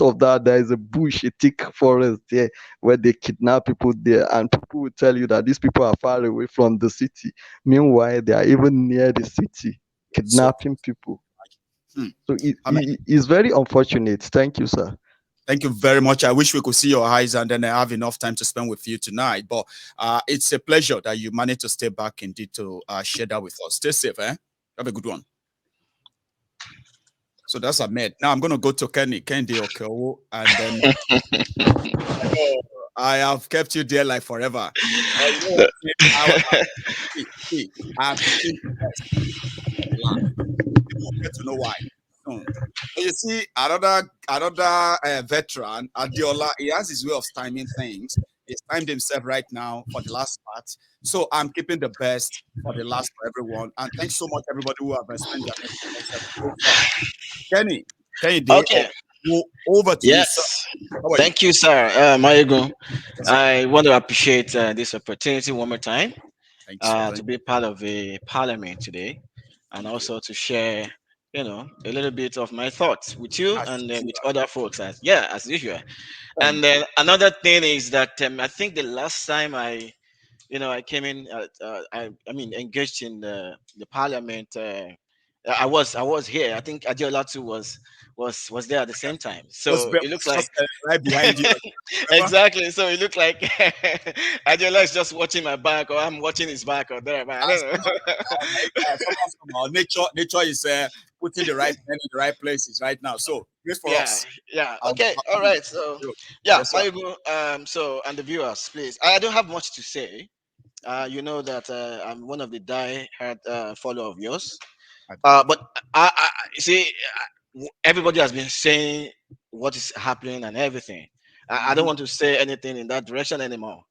of that, there is a bush, a thick forest there where they kidnap people there, and people will tell you that these people are far away from the city. Meanwhile, they are even near the city, So, kidnapping people. hmm. So I mean, it's very unfortunate. Thank you, sir. thank you very much. I wish we could see your eyes and then I have enough time to spend with you tonight. But it's a pleasure that you managed to stay back indeed to share that with us. Stay safe, eh? Have a good one. So that's Ahmed. Now I'm going to go to Kendi Okeowo, and then I know I have kept you there like forever. You know what? I'm keeping the best for the last. You will get to know why soon. So you see, another veteran, Adiola, he has his way of timing things. He's timed himself right now for the last part. So I'm keeping the best for the last for everyone. And thanks so much, everybody who have spent their next so far. Kenny Day, Okay. over to you, sir. Yes. How are you? Thank you, sir. Maego. Yes, sir. I want to appreciate this opportunity one more time Thanks for to thank be part of a parliament today, and you. also to share, a little bit of my thoughts with you As and usual. with other folks. As usual. And Thank you. then another thing is that I think the last time I came in, I mean, engaged in the parliament. I was here. I think Adiola too was there at the same time. So it looks Was like just right behind you. Remember? exactly. So it looked like Adiola is just watching my back, or I'm watching his back, or there. But I And don't somehow, nature is putting the right men in the right places right now. So great for Yeah, us. yeah. Um, Okay, all right. So, good. yeah, Yes, sir. Mayugu, so and the viewers, please. I don't have much to say. You know that I'm one of the die-hard follower of yours. But you see, everybody has been saying what is happening and everything. I don't Mhm. want to say anything in that direction anymore.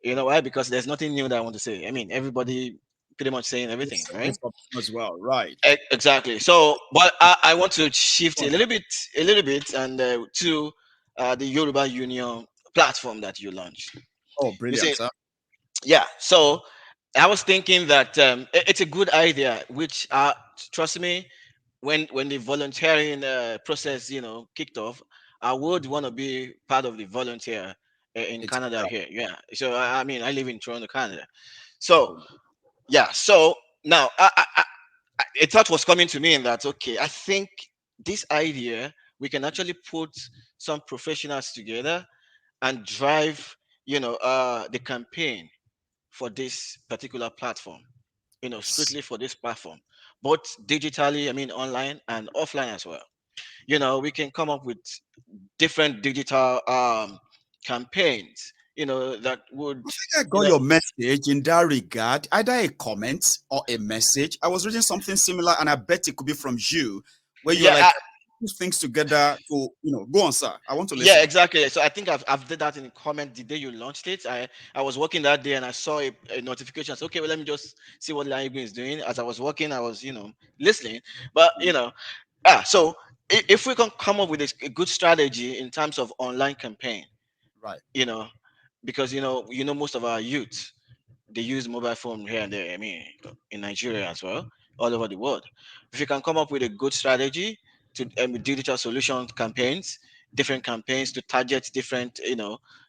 You know why? Because there's nothing new that I want to say. I mean, everybody pretty much saying everything, right? This as well, right? Exactly. So, but I want to shift Go on, sir. a little bit, and to the Yoruba Union platform that you launched. Oh, You brilliant, see, sir. yeah. So, I was thinking that it's a good idea. Which, trust me, when the volunteering process, kicked off, I would want to be part of the volunteer in It's Canada here. Yeah. So, I mean, I live in Toronto, Canada. So, oh, yeah. So now, a thought was coming to me in that, okay, I think this idea, we can actually put some professionals together and drive the campaign for this particular platform, yes. strictly for this platform, both digitally, I mean online and offline as well. We can come up with different digital campaigns, that would, I think I got your message in that regard, either a comment or a message. I was reading something similar, and I bet it could be from you, where you're yeah. like put things together to go on, sir. I want to Yeah, listen. exactly. So I think I've did that in the comment the day you launched it. I was working that day and I saw a notification. So, okay, well, let me just see what Lion is doing. As I was working, I was listening. But so if we can come up with a good strategy in terms of online campaign, Right. you know, because most of our youth, they use mobile phone here and there. I mean, in Nigeria as well, all over the world. If you can come up with a good strategy to digital solution campaigns, different campaigns to target different,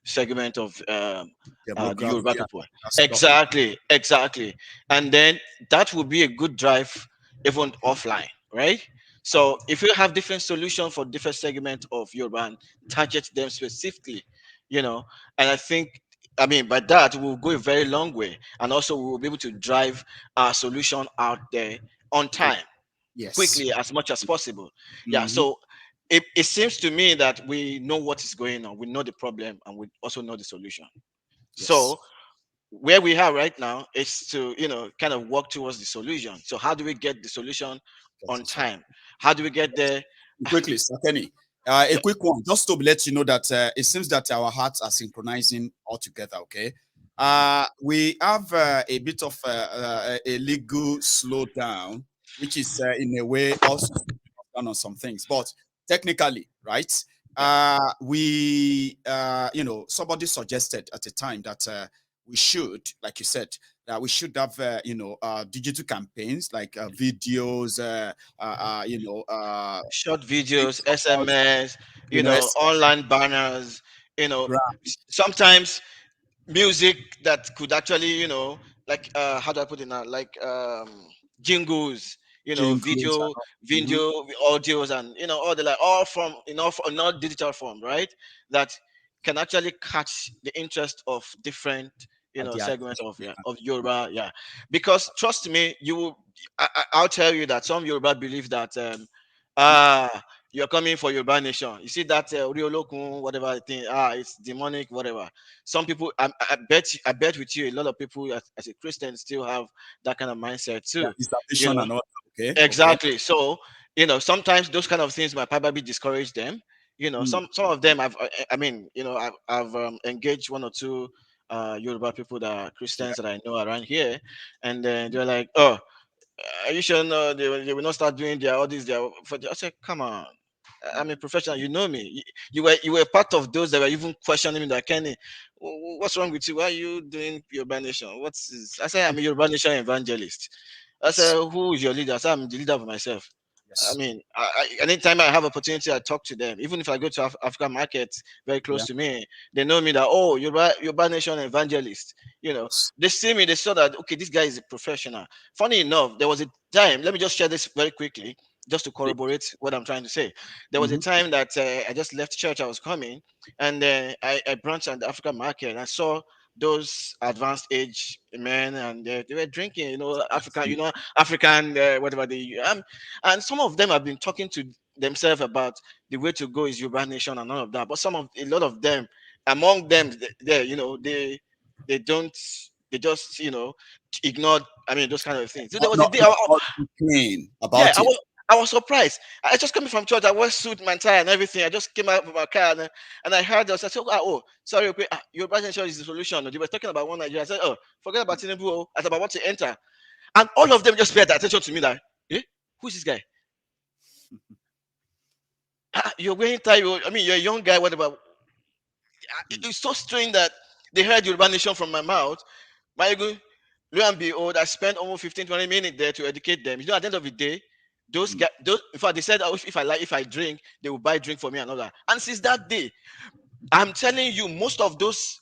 segment of the Yoruba Demography and people. that stuff. Exactly, exactly. And then that will be a good drive even offline, right? So if you have different solutions for different segments of Yoruba and target them specifically, and I think, I mean, by that we'll go a very long way, and also we will be able to drive our solution out there on Quick. time, Yes. quickly, as much as possible. Yeah. Mm-hmm. So it seems to me that we know what is going on, we know the problem, and we also know the solution. Yes. So where we are right now is to kind of work towards the solution. So how do we get the solution Get on it, sir. time? How do we get there? Quickly, Sir Kenny. A Yeah. quick one, just to let you know that it seems that our hearts are synchronizing all together. Okay. We have a bit of a legal slowdown, which is in a way also down on some things, but technically, right? Yeah. Somebody suggested at the time that we should, like you said, that we should have, digital campaigns like videos, Short videos, pictures, SMS, SMS, online banners, sometimes music that could actually, like how do I put it now? Like jingles, jingles, video, mhm. audios, and all the like, all from in all digital form, right? That can actually catch the interest of different The segments attention. of, yeah, of Yoruba, yeah. Because trust me, you will, I'll tell you that some Yoruba believe that you're coming for Yoruba nation. You see that Oriolokun, whatever thing, it's demonic, whatever. Some people, I bet with you, a lot of people as a Christian still have that kind of mindset Yeah, too. You dissertation know, and all that. Okay, okay. exactly. So, sometimes those kind of things might probably discourage them. Mm, Some of them, I mean, I've engaged one or two Yoruba people that are yeah, Christians that I know around here, and then they're like, "Oh, are you sure no, they will not start doing their all this their for I said, come on. I'm a professional, you know me. You were part of those that were even questioning me that Kenny, what's wrong with you? Why are you doing Yoruba Nation? What's this? I said I'm a Yoruba Nation evangelist. I said, yes, who is your leader? I said, I'm the leader of myself. I yes, mean, anytime I have opportunity, I talk to them. Even if I go to African markets very close yeah, to me, they know me that, oh, Yoruba Nation evangelist. yes. They see me, they saw that, okay, this guy is a professional. Funny enough, there was a time. Let me just share this very quickly, just to Please. corroborate what I'm trying to say. There was a Mhm. time that I just left church. I was coming, and I branched on the African market, and I saw those advanced age men, and they were drinking, African, African, whatever they and some of them have been talking to themselves about the way to go is Yoruba Nation and all of that. But a lot of them, among them, they don't, they just ignore. I mean, those kind of things. So there was a day. Not complain Yeah, about it. I was surprised. I just coming from church. I wear suit, my tie, and everything. I just came out of my car, and I heard us. I said, "Oh, sorry, okay, your presidential is the solution." They were talking about one Nigeria. I said, "Oh, forget about Tinubu. Oh, I about what to enter." And all of them just paid attention to me. Like, eh, who's this guy? You're wearing tie. I mean, you're a young guy. Whatever. Mm, It's so strange that they heard Yoruba Nation from my mouth. My ego, lo and behold, I spent almost 15, 20 minutes there to educate them. At the end of the day, those mm. guys, in fact, they said, oh, if I drink, they will buy drink for me and all that. And since that day, I'm telling you, most of those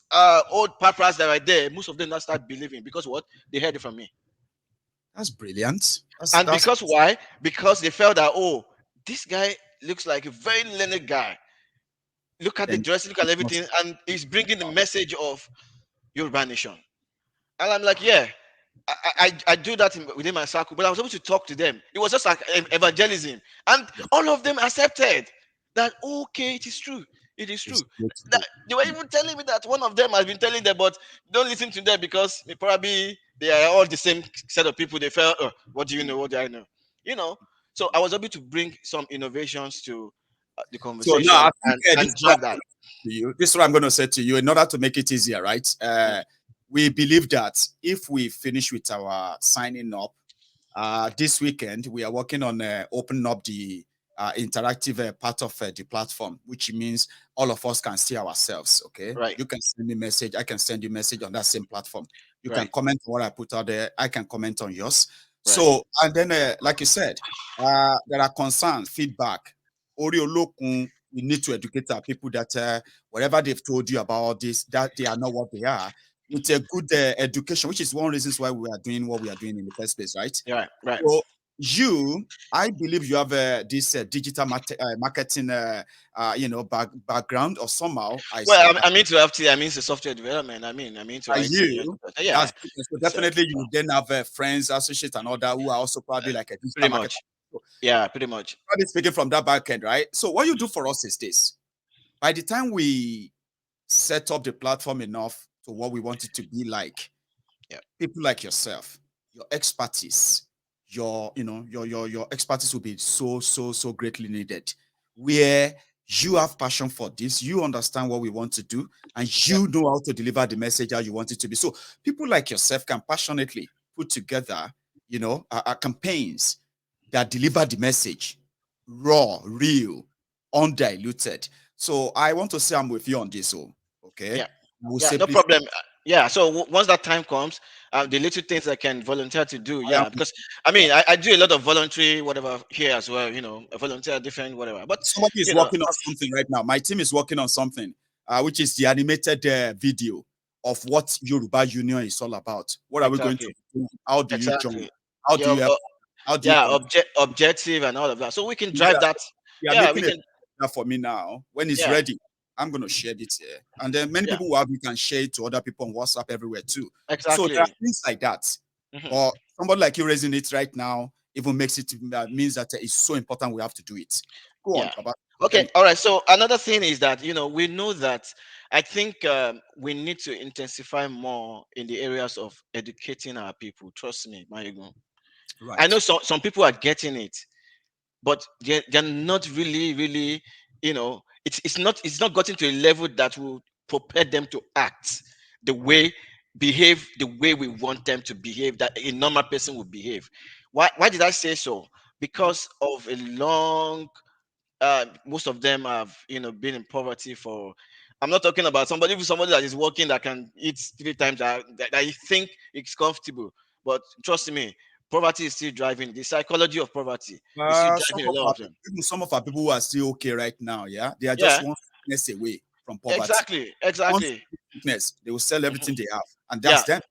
old papas that are there, most of them now start believing because what? They heard it from me. That's brilliant. And That's because why? Because they felt that, oh, this guy looks like a very learned guy. Look at the then dress, look at it everything, must and he's bringing the message of Yoruba Nation. And I'm like, yeah, I do that within my circle, but I was able to talk to them. It was just like evangelism, and yes, all of them accepted that. Okay, it is true. It is true. it's good to That, go. they were even telling me that one of them has been telling them, but don't listen to them because probably they are all the same set of people. They felt, oh, what do you know? What do I know? You know. So I was able to bring some innovations to the So now conversation I think this and is what drag that. to you. This is what I'm going to say to you in order to make it easier, right? Mm, We believe that if we finish with our signing up this weekend, we are working on opening up the interactive part of the platform, which means all of us can see ourselves. Okay, right, you can send me message, I can send you message on that same platform. You can right, comment on what I put out there, I can comment on yours. right. So, and then, like you said, there are concerns, feedback. Ori Olokun, we need to educate our people that whatever they've told you about this, that they are not what they are. With a good education, which is one reasons why we are doing what we are doing in the first place, right? Right, right. So I believe you have this digital marketing, background, or somehow Well, I'm into FT. I'm into software development. I'm into are IT. you. Yeah. That's good. So So definitely you will then have friends, associates, and all that who are also probably like a digital pretty marketer. much. So, Yeah, pretty much. probably speaking from that back end, right? So what you do for us is this: by the time we set up the platform enough to what we want it to be like, Yeah. people like yourself, your expertise, your expertise will be so greatly needed. Where you have passion for this, you understand what we want to do, and Yep. you know how to deliver the message how you want it to be. So people like yourself can passionately put together, campaigns that deliver the message raw, real, undiluted. So I want to say I'm with you on this. Okay, Yeah. we'll Yeah. No simply problem. Yeah, so once that time comes, the little things I can volunteer to do, I am. yeah, because I Yeah. mean, I do a lot of voluntary whatever here as well, I volunteer different whatever, but Somebody is you know, working on something right now. My team is working on something, which is the animated video of what Yoruba Union is all about. What are we going to exactly, do? How do you join? exactly, How do yeah, you help? How do you yeah, come? objective and all of that, so we can Yeah, drive that. they are Yeah, we making a can. that for me now. When it's Yeah, ready, I'm going to share it here. And then many yeah, people who have, we can share it to other people on WhatsApp everywhere too. So there are exactly. things like that. Mhm. But somebody like you raising it right now even makes it means that it's so important we have to do it. Go on, Yeah. Baba. Let Okay. me. All right. So another thing is that we know that I think we need to intensify more in the areas of educating our people. Trust me, Marigo. I Right. know some people are getting it, but they're not really. It's not gotten to a level that will prepare them to act the way behave the way we want them to behave, that a normal person would behave. Why did I say so? Mhm. Because of a long most of them have been in poverty for. I'm not talking about somebody that is working that can eat three times that you think it's comfortable, but trust me, poverty is still driving. The psychology of poverty is still Some driving of a lot our of them. even some of our people who are still okay right now, yeah, they are just Yeah, one sickness away from poverty. exactly, One exactly. sickness, they will sell Mhm. everything they have, and that's Yeah, them.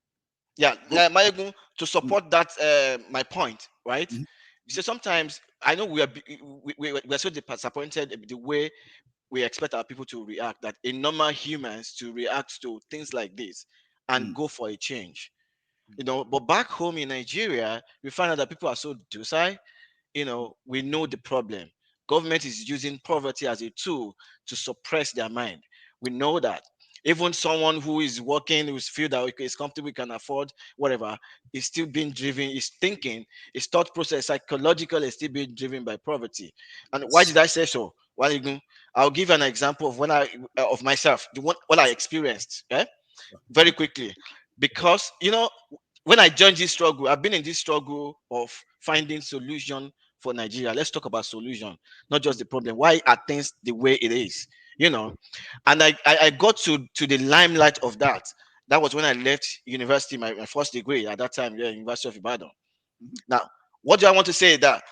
yeah. Go. Mayegun, to Mm, support that my point, right? mhm, So sometimes I know we are so disappointed the way we expect our people to react, that a normal humans to react to things like this and mm, go for a change. mm. But back home in Nigeria, we find out that people are so docile. We know the problem. Government is using poverty as a tool to suppress their mind. We know that. Even someone who is working, who's feel that okay, is comfortable, can afford whatever, is still being driven, is thinking, his thought process, psychological, is still being driven by poverty. And why Yes. did I say so? Well, I'll give an example of of myself, the one what I experienced. Okay, very Mhm. quickly, because when I joined this struggle, I've been in this struggle of finding solution for Nigeria. Let's talk about solution, not just the problem. Why are things the way it is? You know, and I got to the limelight of that. That was when I left university, my first degree at that time, yeah, University of Ibadan. Mhm. Now, what do I want to say? That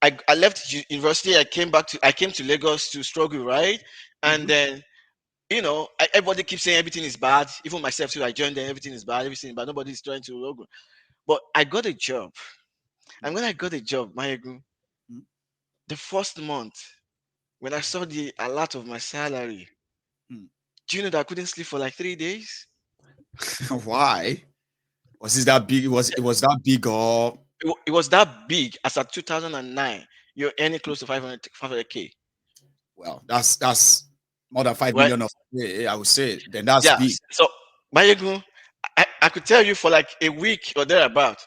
I left university, I came to Lagos to struggle, right? And Mhm. then everybody keeps saying everything is bad. Even myself too, I joined them, everything is bad, everything is bad. Nobody's trying to. But I got a job. And when I got a job, Mhm. the first month, when I saw the alert of my salary, Mhm. do you know that I couldn't sleep for like 3 days? Why was it that big? It was that big or It was that big as at 2009. You're earning close to 500K. well? That's more than five Right? million of I would say. Then that's Yeah. big. So, Mayegun, I could tell you for like a week or thereabout.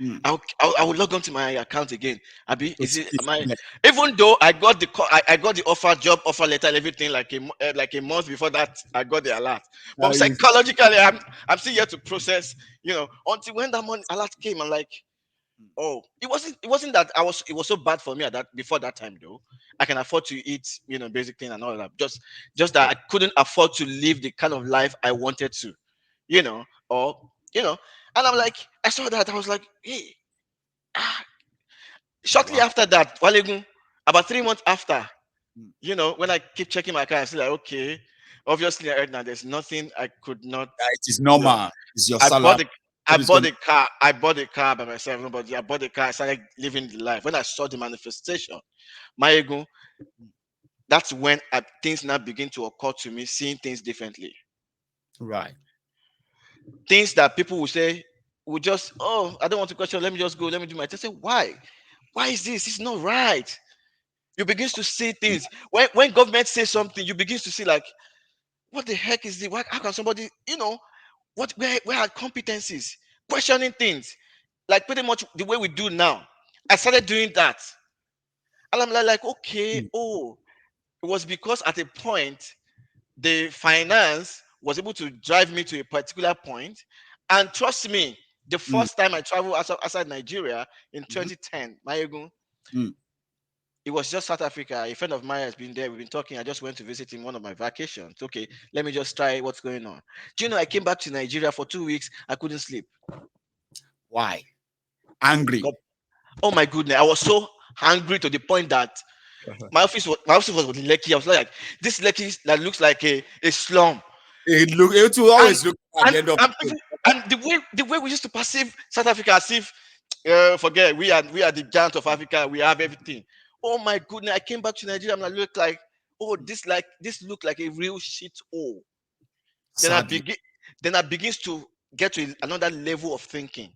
Mm. I will log on to my account again. Abi, To is see it if am I? yeah, Even though I got I got the job offer letter, and everything like a month before that, I got the alert. But you psychologically, I'm still yet to process. Until when that money alert came, I'm like, oh, it wasn't that it was so bad for me at that before that time though. I can afford to eat, basic thing and all that. Just that yeah, I couldn't afford to live the kind of life I wanted to, or and I'm like, I saw that, I was like, hey, ah. Shortly wow. after that, Walegun, about 3 months after, Mm. when I keep checking my account, I see like, okay, obviously right now there's nothing I could not, Yeah, it is you know. normal. It's your I bought salary. the I Nobody's bought gonna. a car. I bought a car by myself. Nobody. I bought a car. I started living the life. When I saw the manifestation, my ego, that's when things now begin to occur to me, seeing things differently. Right. Things that people will say will just, oh, I don't want to question. Let me just go. Let me do my test. I say, why? Why is this? It's not right. You begin to see things. When government says something, you begin to see like, what the heck is this? Why, how can somebody, where are competencies? Questioning things. Like pretty much the way we do now. I started doing that. And I'm like, okay, Mm, oh, it was because at a point the finance was able to drive me to a particular point. And trust me, the mm, first time I traveled outside Nigeria in mhm, 2010, Mayegun, mm. it was just South Africa. A friend of mine has been there. We've been talking. I just went to visit him one of my vacations. Okay, let me just try what's going on. Do you know I came back to Nigeria for 2 weeks? I couldn't sleep. Why? Angry. God, oh my goodness, I was so hungry to the point that my office was with Lekki. I was like, this Lekki that looks like a slum. It will And always look at and the end of and, the day. and the way we used to perceive South Africa as if forget we are the giant of Africa. We have everything. Oh my goodness! I came back to Nigeria and I look like, oh, this look like a real shit hole. Then I Sadly. begin then I begins to get to another level of thinking.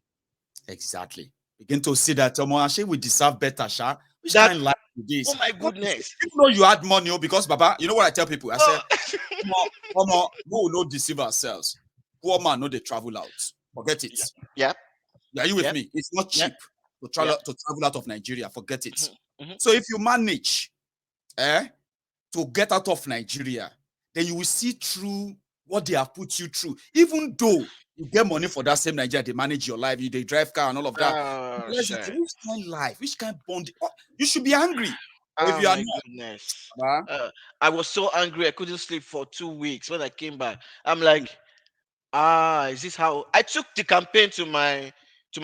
Exactly. Begin to see that actually we deserve better, Sha. Which That kind of life is oh this? my What is it? goodness! Even though you had money, because Baba, you know what I tell people? I Oh, said, come on, we will not deceive ourselves. Poor man, no, they travel out. Forget it. yeah, yeah, Are you with yeah, me? It's not yeah, cheap yeah. to travel out of Nigeria. Forget it. Mhm, mhm. So if you manage to get out of Nigeria, then you will see through what they have put you through. Even though you get money for that same Nigeria, they manage your life, they drive car and all of that. Oh Realize that, shit! which kind of life, which kind of bond? Oh, you should be angry. But if Oh you are my not, goodness! huh? I was so angry. I couldn't sleep for 2 weeks. When I came back, I'm like, ah, is this how I took the campaign to my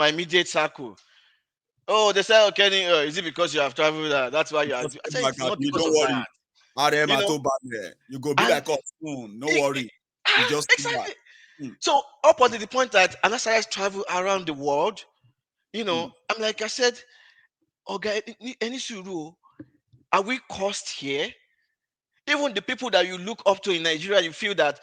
immediate circle? Oh, they said, okay, is it because you have traveled? That's why you are. Just I came said back it's at not you, because don't of that. worry. RM You at know, there. You go be and like us soon. No it, it- worry. You just came back. exactly. Mm, So up until the point that and as I travel around the world, mm. I'm like I said, okay, any suru, are we cursed here? Even the people that you look up to in Nigeria, you feel that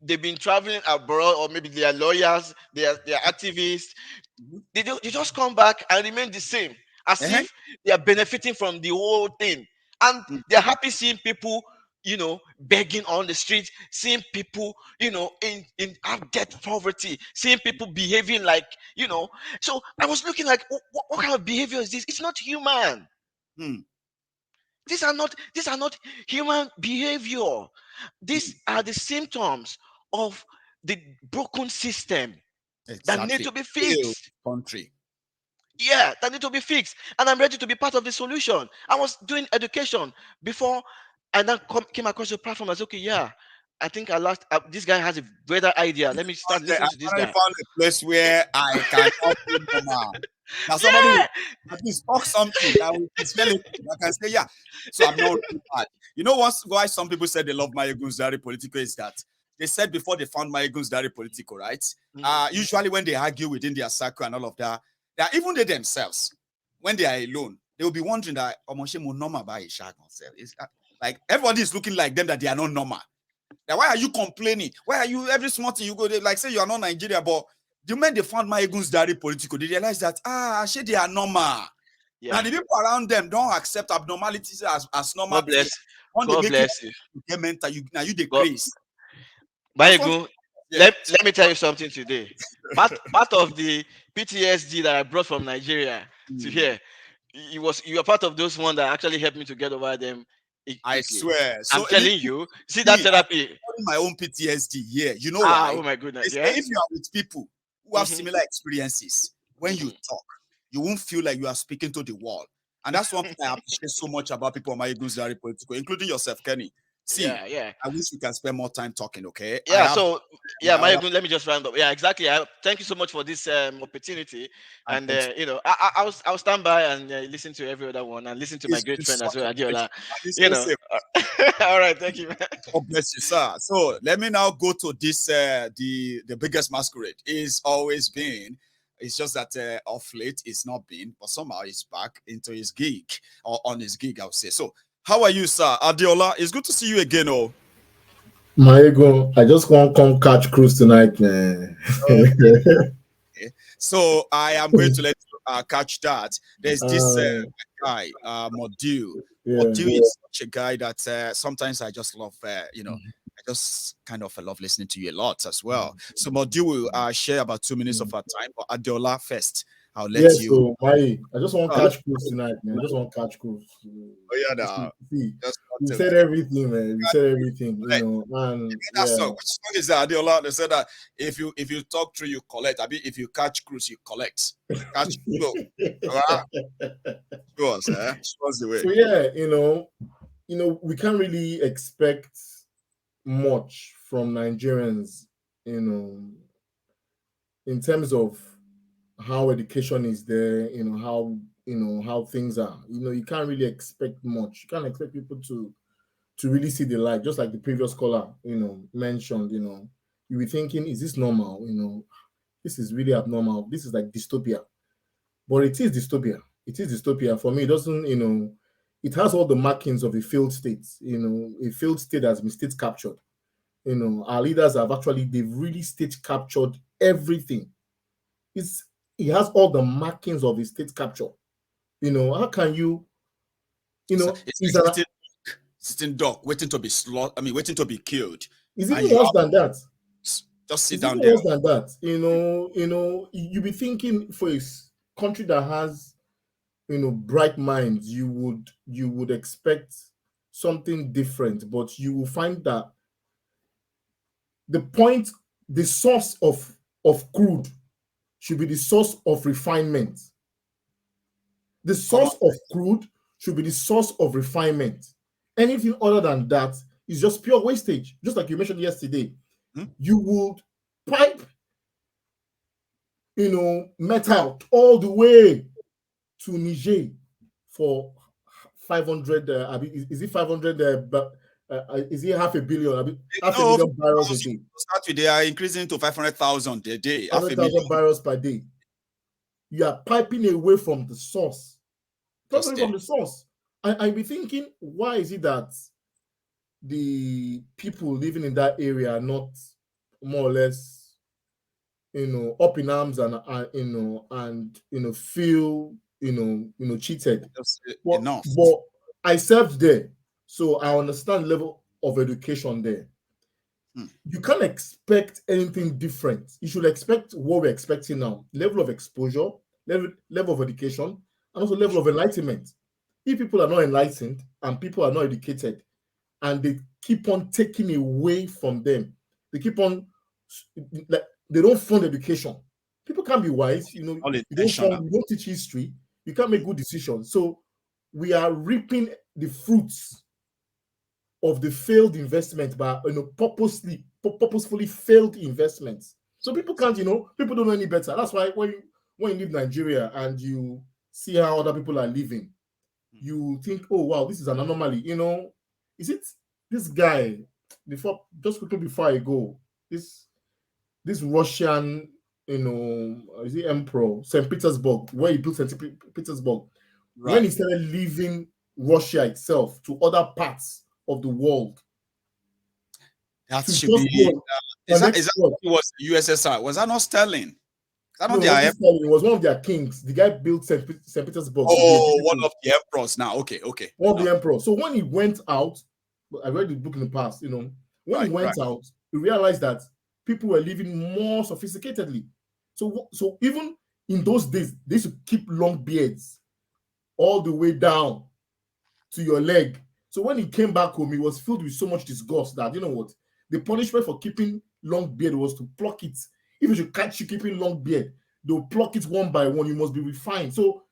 they've been traveling abroad, or maybe they are lawyers, they are activists. Mhm. They just come back and remain the same, as Eh? if they are benefiting from the whole thing, and Mm. they're happy seeing people, begging on the street, seeing people, in abject poverty, seeing people behaving like, So I was looking like, what kind of behavior is this? It's not human. Mm. These are not human behavior. Mm. These are the symptoms of the broken system that need Exactly. to be Failed fixed. country. Yeah, that need to be fixed. And I'm ready to be part of the solution. I was doing education before I then came across your platform. I was okay, yeah. I think this guy has a better idea. Let me start I listening to this finally guy. found a place where I can help you, Mama. Now somebody will Yeah. at least talk something that will tell it. I can say, yeah. So I'm not really mad. You know why some people said they love Maya Gunzdari Politico is that they said before they found Maya Gunzdari Politico, right? Mhm. Usually when they argue within their circle and all of that, even they themselves, when they are alone, they will be wondering that Omoshe mo normal by Ishaq themselves. Like everybody is looking like them that they are not normal. Now, why are you complaining? Why are you every small thing you go there, like say you are not Nigeria, but the moment they found my Egun's diary political, they realize that actually they are normal. Now Yeah. the people around them don't accept abnormalities as normal God thing. bless. When they God make you bless you. get mental, now you the God. craze. That's what. Bayegu, Yeah. let me tell you something today. Part of the PTSD that I brought from Nigeria to Hmm. here, you are part of those one that actually helped me to get over them I quickly. swear. I'm So telling you, see that me, I'm therapy. having my own PTSD. Yeah, you know why? Oh my goodness, They say yeah. if you are with people who have Hmm. similar experiences, when you Hmm. talk, you won't feel like you are speaking to the wall. And that's one thing I appreciate so much about people on my Eagles Diary Political, including yourself, Kenny. See, Yeah, yeah. I wish we can spend more time talking, okay? I Yeah, have so yeah, my my other let me just round up. Yeah, exactly. Thank you so much for this opportunity, I and thank I'll stand by and listen to every other one and listen to my It's great been friend as such well, a pleasure. Adiola. And you You stay know. safe. All right, thank you, man. God bless you, sir. So let me now go to this the biggest masquerade. It's always been. It's just that off late it's not been, but somehow he's back into his gig or on his gig, I would say. So, how are you, sir? Adiola, it's good to see you again. Oh, My ego, I just want to come catch cruise tonight, man. okay. So I am going to let you catch that. There's this guy, Module. Yeah. Module is such a guy that sometimes I just love, I just kind of love listening to you a lot as well. So Module will share about 2 minutes of our time. But Adiola first, I'll let Yes, you. so I just want to Oh, catch cruise tonight, man. I just want to catch cruise. yeah, nah. See, Just we want said to- everything, man. We said everything, you know, and That yeah. song. Which song is that? Adiola? They said that if you talk through, you collect. I mean, if you catch cruise, you collect. Catch flow. Ah, show us, eh? Show us the way. So yeah, we can't really expect much from Nigerians, in terms of how education is there, how things are. You can't really expect much. You can't expect people to really see the light, just like the previous caller, mentioned, you be thinking, is this normal? This is really abnormal. This is like dystopia. But it is dystopia. It is dystopia. For me, it doesn't, it has all the markings of a failed state. A failed state has been state captured. Our leaders they've really state captured everything. It has all the markings of a state capture. How can you, It's is like sitting dog, waiting to be slaughtered. I mean, waiting to be killed. it's And even you worse have than that. just sit It's down even there. worse than that. You be thinking for a country that has, bright minds, you would expect something different, but you will find that the source of crude should be the source of refinement. The Come on. source of crude should be the source of refinement. Anything other than that is just pure wastage. Just like you mentioned yesterday, you would pipe, metal all the way to Niger for 500. Is it 500? Is it half a billion? Half a No, million barrels a day. start with they are increasing to 500,000 a day. Half a 100,000 million barrels per day. You are piping away from the source. just Totally there. from the source. I be thinking, why is it that the people living in that area are not more or less, up in arms and feel, cheated? Just But, enough. but I served there, so I understand the level of education there. You can't expect anything different. You should expect what we're expecting now: level of exposure, level of education, and also level of enlightenment. If people are not enlightened and people are not educated, and they keep on taking away from them, they keep on, like, they don't fund education. People can't be wise. All intentional. You don't teach history. You can't make good decisions. So we are reaping the fruits of the failed investment, by purposefully failed investments. So people can't, people don't know any better. That's why when you leave Nigeria and you see how other people are living, you think, oh wow, this is an anomaly. Is it this guy, just quickly before I go, this Russian, is he emperor, St. Petersburg, where he built St. Petersburg, when he started leaving Russia itself to other parts of the world. That should be. Is that what it was? USSR? Was that not Stalin? No, it was one of their kings. The guy built St. Petersburg. Oh, one of the emperors now. Okay. One of the emperors. So when he went out, I read the book in the past, when he went out, he realized that people were living more sophisticatedly. So even in those days, they used to keep long beards all the way down to your leg. So when he came back home, he was filled with so much disgust that, you know what, the punishment for keeping long beard was to pluck it. If you should catch you keeping long beard, they'll pluck it one by one. You must be refined. So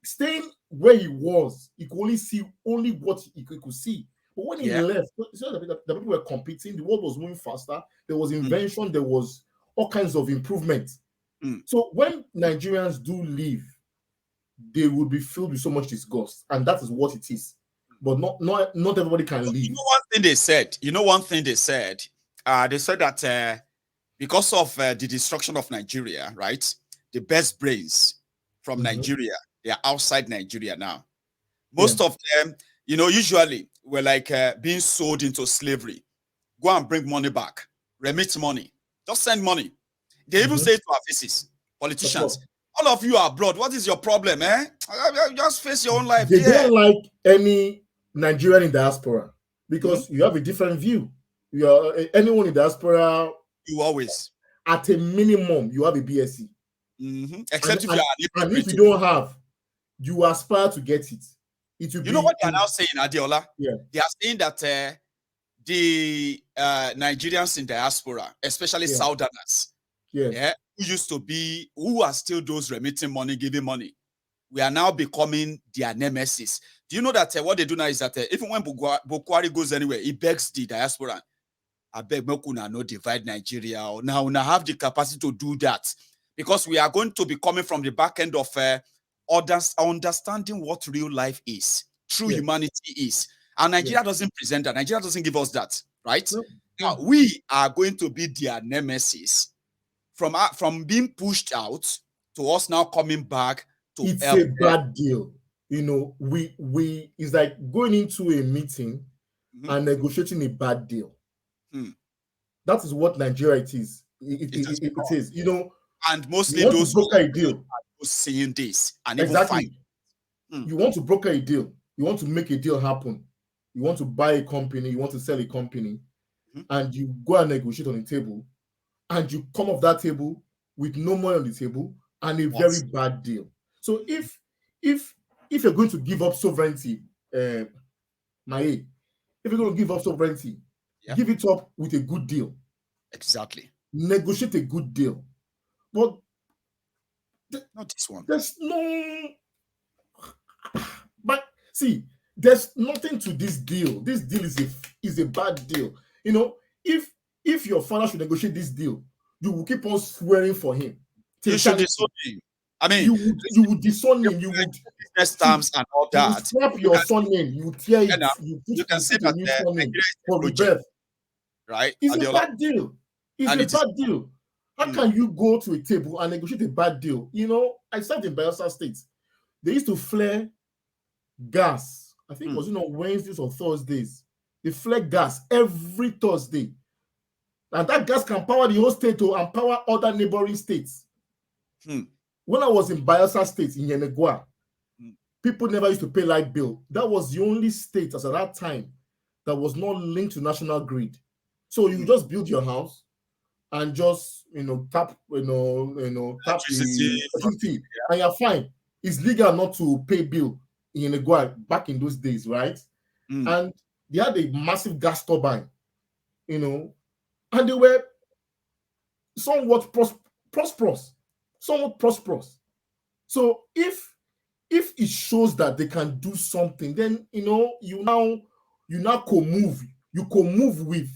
staying where he was, he could only see what he could see. But when he left, the people were competing. The world was moving faster. There was invention. There was all kinds of improvement. So when Nigerians do leave, they will be filled with so much disgust, and that is what it is. But not everybody can leave. One thing they said. They said that because of the destruction of Nigeria, right? The best brains from Nigeria, they are outside Nigeria now. Most of them, usually were like being sold into slavery. Go and bring money back, remit money, just send money. They even say to our faces, politicians, all of you are abroad. What is your problem, eh? Just face your own life. They don't like any Nigerian in diaspora because you have a different view. You are anyone in diaspora. You always, at a minimum, you have a BSc. Except if you are and if you don't have, you aspire to get it. It will you know what they are now saying, Adeola? Yeah. They are saying that the Nigerians in diaspora, especially Southerners, who used to be, who are still those remitting money, giving money, we are now becoming their nemesis. Do you know that what they do now is that even when Bukwari goes anywhere, he begs the diaspora, I beg Mokuna no divide Nigeria, or now have the capacity to do that, because we are going to be coming from the back end of understanding what real life is, true humanity is. And Nigeria doesn't present that. Nigeria doesn't give us that, right? Now, we are going to be their nemesis from being pushed out to us now coming back to it's help a bad deal. You know, we it's like going into a meeting and negotiating a bad deal. That is what Nigeria it is. It is, you know, and mostly you want those to broker a deal seeing this and exactly. Even find. You want to broker a deal, you want to make a deal happen, you want to buy a company, you want to sell a company, and you go and negotiate on the table, and you come off that table with no money on the table and a very bad deal. So if you're going to give up sovereignty, if you're going to give up sovereignty, give it up with a good deal. Exactly. Negotiate a good deal. But not this one. There's no. But see, there's nothing to this deal. This deal is a bad deal. You know, if your father should negotiate this deal, you will keep on swearing for him. You should disown him. I mean, you would disown him. You would business terms and all that. You would slap your surname. You would tear it. You can say that new surname for rebirth. Right? It's a bad deal. It's a bad deal. How can you go to a table and negotiate a bad deal? You know, I served in Bayelsa State. They used to flare gas. I think it was on Wednesdays or Thursdays. They flare gas every Thursday. And that gas can power the whole state and power other neighboring states. When I was in Bayelsa State, in Yenegua, people never used to pay light bill. That was the only state as at that time that was not linked to national grid. So you just build your house and just tap tap the electricity, and you're fine. It's legal not to pay bill in Yenegua back in those days, right? And they had a massive gas turbine, and they were somewhat prosperous. So if it shows that they can do something, then you now co-move with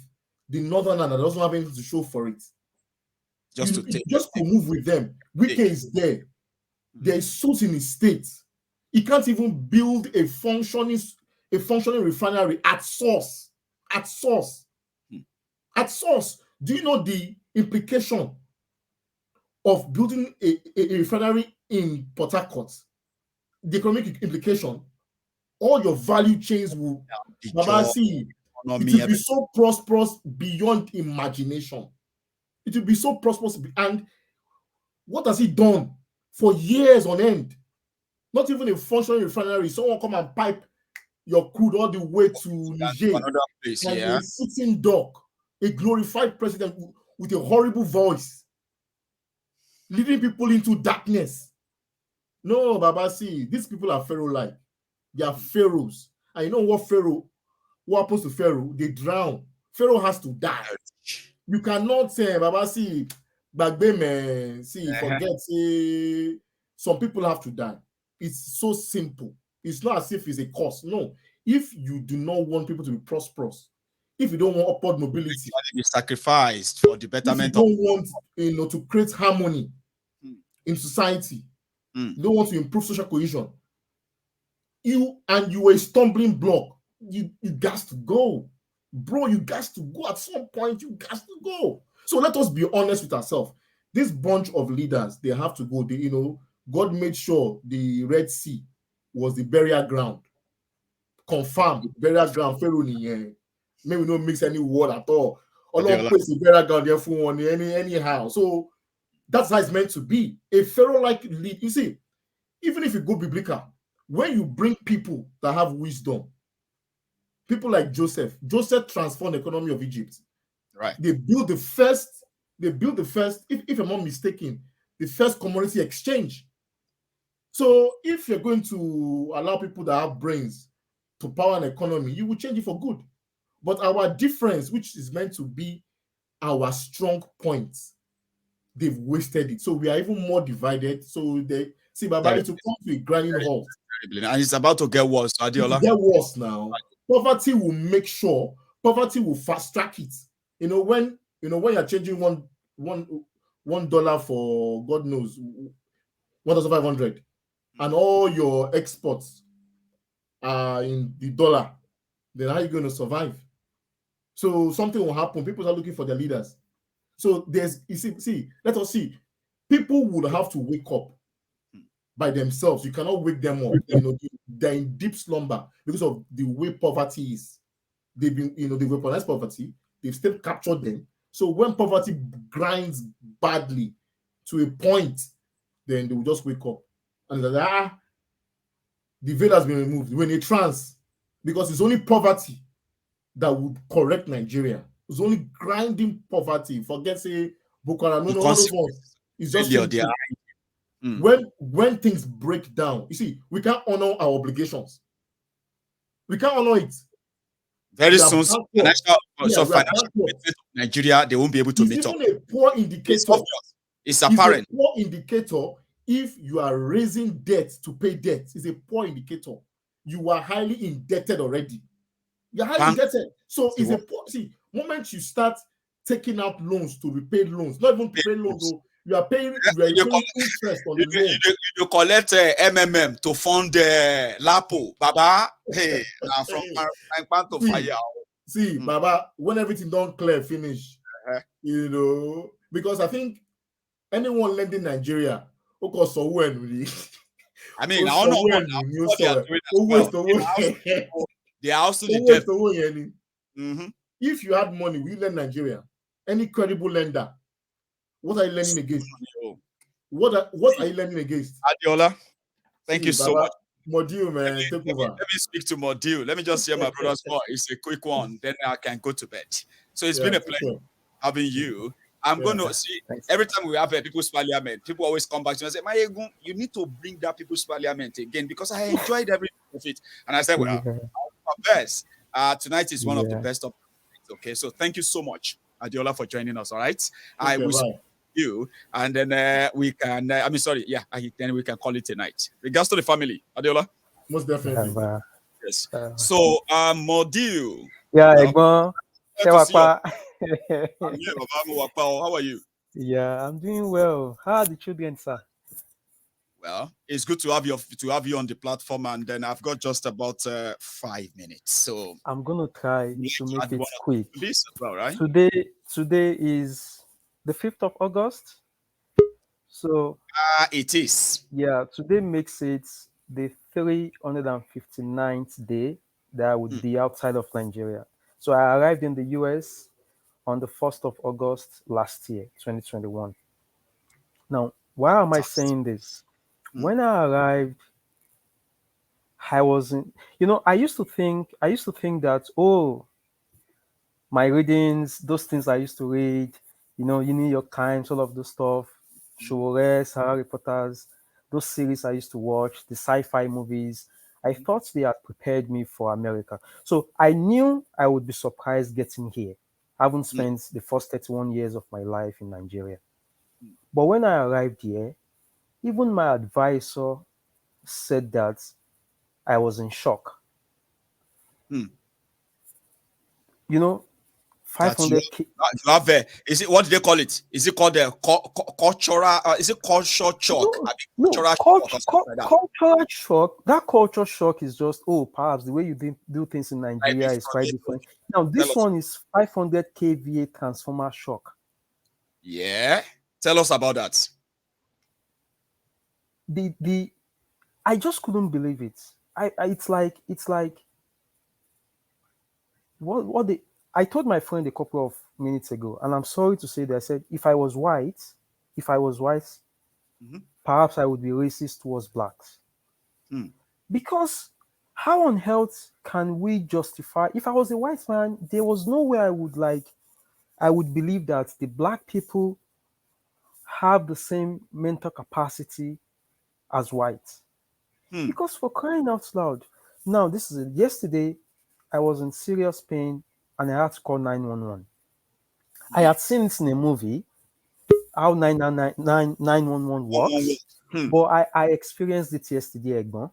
the northerner that doesn't have anything to show for it. Just co-move with them. Wike is there. There is suits in his state. He can't even build a functioning refinery at source. Do you know the implication of building a refinery in Port Harcourt? The economic implication, all your value chains will it will be so prosperous beyond imagination. It will be so prosperous. And what has he done for years on end? Not even a functioning refinery. Someone come and pipe your crude all the way to Niger. Another place, and a sitting duck, a glorified president with a horrible voice, leading people into darkness. No, Baba, see, these people are Pharaoh-like. They are pharaohs. And you know what happens to Pharaoh? They drown. Pharaoh has to die. You cannot say, Baba, see, Bagbe, man, see, forget, see, some people have to die. It's so simple. It's not as if it's a cost. No. If you do not want people to be prosperous, if you don't want upward mobility, be sacrificed for the betterment if you don't want to create harmony in society, you don't want to improve social cohesion, you are a stumbling block. You got to go, bro. You got to go at some point. You got to go. So let us be honest with ourselves. This bunch of leaders, they have to go. God made sure the Red Sea was the burial ground. Confirmed burial ground. Pharaoh, maybe we don't mix any word at all. Along place the burial ground there for anyhow. So that's how it's meant to be. A Pharaoh-like lead. You see, even if you go biblical, when you bring people that have wisdom, people like Joseph transformed the economy of Egypt. Right. They built the first, if I'm not mistaken, the first commodity exchange. So if you're going to allow people that have brains to power an economy, you will change it for good. But our difference, which is meant to be our strong points, they've wasted it. So we are even more divided. So they see, Baba, it will come to a grinding halt. And it's about to get worse, Adiola. It will get worse now. Poverty will make sure, poverty will fast track it. When you're changing $1 for God knows 1,500, and all your exports are in the dollar, then how are you going to survive? So something will happen. People are looking for their leaders. So let us see. People would have to wake up by themselves. You cannot wake them up. They're in deep slumber because of the way poverty is. They've weaponized poverty. They've still captured them. So when poverty grinds badly to a point, then they will just wake up and they're like, the veil has been removed. When a trance, because it's only poverty that would correct Nigeria. It's only grinding poverty. Forget say Boko Haram. No, it's just when things break down. You see, we can't honor our obligations. We can't honor it. Very soon, financial Nigeria, they won't be able to meet up. It's even a poor indicator. It's apparent. It's a poor indicator if you are raising debt to pay debt. It's a poor indicator. You are highly indebted already. You're highly indebted. So it's a poor. See, moment you start taking out loans to repay loans, not even to pay loans, you are paying interest on the loan. You collect MMM to fund LAPO, Baba. Hey, from to fire. See, Baba, when everything don't clear, finish. Because I think anyone lending Nigeria, so when I mean, I don't know they are also the debt. If you had money, we lend Nigeria. Any credible lender, what are you lending against? What are you lending against? Adiola, thank you so much. Module, man, take over. Let me speak to Module. Let me just hear my brother's voice. It's a quick one. Then I can go to bed. So it's been a pleasure having you. I'm going to see every time we have a People's Parliament, people always come back to me and say, Mayegun, you need to bring that People's Parliament again because I enjoyed every bit of it. And I said, well, I'll do my best. Tonight is one of the best of the okay. So thank you so much, Adiola, for joining us. All right. I will speak to you and then we can, then we can call it a night. Regards to the family, Adiola. Most definitely. Yes. So, Module. Yeah, Egbon. How are you? Yeah, I'm doing well. How are the children, sir? Well, it's good to have you on the platform, and then I've got just about 5 minutes. So I'm gonna try to make it quick. This as well, right? Today is the 5th of August. So it is. Yeah, today makes it the 359th day that I would be outside of Nigeria. So I arrived in the US on the 1st of August last year, 2021. Now, why am I saying this? When I arrived, I wasn't, I used to think that, my readings, those things I used to read, New York Times, all of those stuff, Shores, Harry Potter's, those series I used to watch, the sci-fi movies, I thought they had prepared me for America. So I knew I would be surprised getting here. I haven't spent the first 31 years of my life in Nigeria. But when I arrived here, even my advisor said that I was in shock. 500 is it, what do they call it? Is it called the cultural? Is it culture shock? Cultural shock. That culture shock is just perhaps the way you do things in Nigeria is quite different. Now this one is 500 kVA transformer shock. Yeah, tell us about that. I just couldn't believe it. It's like what I told my friend a couple of minutes ago, and I'm sorry to say that I said if I was white, perhaps I would be racist towards blacks. Because how on earth can we justify, if I was a white man, there was no way I would believe that the black people have the same mental capacity as whites. Because for crying out loud, now this is it. Yesterday, I was in serious pain and I had to call 911. I had seen it in a movie, how 911 works, but I experienced it yesterday, Egbon.